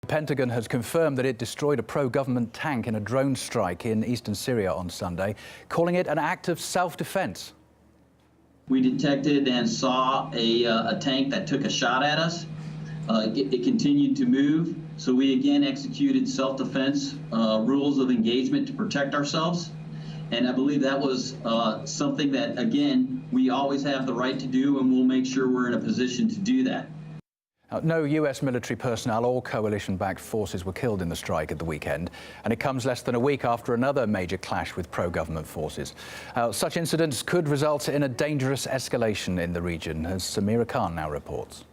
The Pentagon has confirmed that it destroyed a pro-government tank in a drone strike in eastern Syria on Sunday, calling it an act of self-defense. We detected and saw a tank that took a shot at us. It continued to move, so we again executed self-defense rules of engagement to protect ourselves. And I believe that was something that, again, we always have the right to do, and we'll make sure we're in a position to do that. No U.S. military personnel or coalition-backed forces were killed in the strike at the weekend, and it comes less than a week after another major clash with pro-government forces. Such incidents could result in a dangerous escalation in the region, as Samira Khan now reports.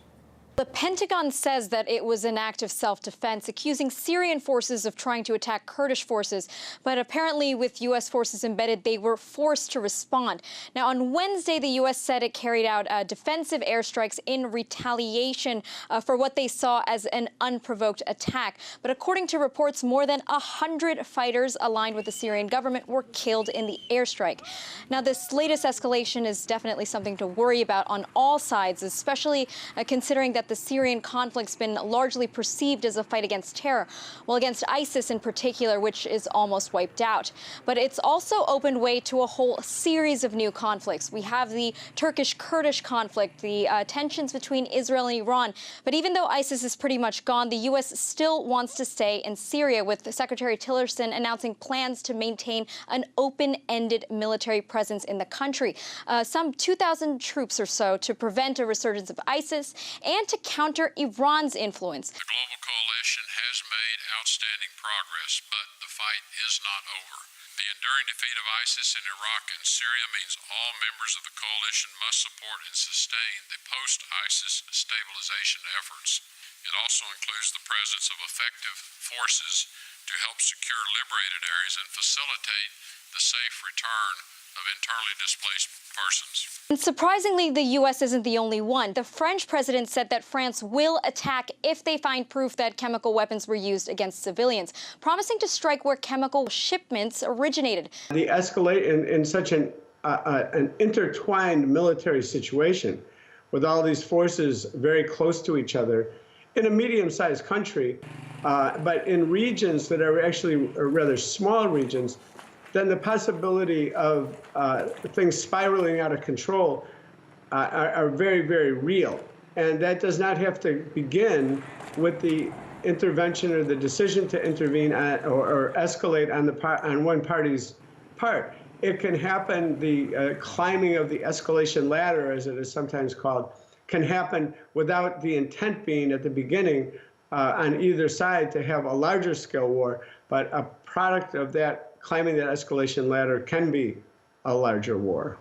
The Pentagon says that it was an act of self-defense, accusing Syrian forces of trying to attack Kurdish forces. But apparently, with U.S. forces embedded, they were forced to respond. Now, on Wednesday, the U.S. said it carried out defensive airstrikes in retaliation for what they saw as an unprovoked attack. But according to reports, more than 100 fighters aligned with the Syrian government were killed in the airstrike. Now, this latest escalation is definitely something to worry about on all sides, especially considering that the Syrian conflict's been largely perceived as a fight against terror, well, against ISIS in particular, which is almost wiped out. But it's also opened way to a whole series of new conflicts. We have the Turkish-Kurdish conflict, the tensions between Israel and Iran. But even though ISIS is pretty much gone, the U.S. still wants to stay in Syria, with Secretary Tillerson announcing plans to maintain an open-ended military presence in the country. Some 2,000 troops or so to prevent a resurgence of ISIS and to counter Iran's influence. The global coalition has made outstanding progress, but the fight is not over. The enduring defeat of ISIS in Iraq and Syria means all members of the coalition must support and sustain the post-ISIS stabilization efforts. It also includes the presence of effective forces to help secure liberated areas and facilitate the safe return of internally displaced persons. And surprisingly, the U.S. isn't the only one. The French president said that France will attack if they find proof that chemical weapons were used against civilians, promising to strike where chemical shipments originated. The escalate in such an intertwined military situation, with all these forces very close to each other, in a medium-sized country, but in regions that are actually rather small regions, then the possibility of things spiraling out of control are very, very real. And that does not have to begin with the intervention or the decision to intervene or escalate on one party's part. It can happen, the climbing of the escalation ladder, as it is sometimes called, can happen without the intent being at the beginning on either side to have a larger scale war, but a product of that climbing that escalation ladder can be a larger war.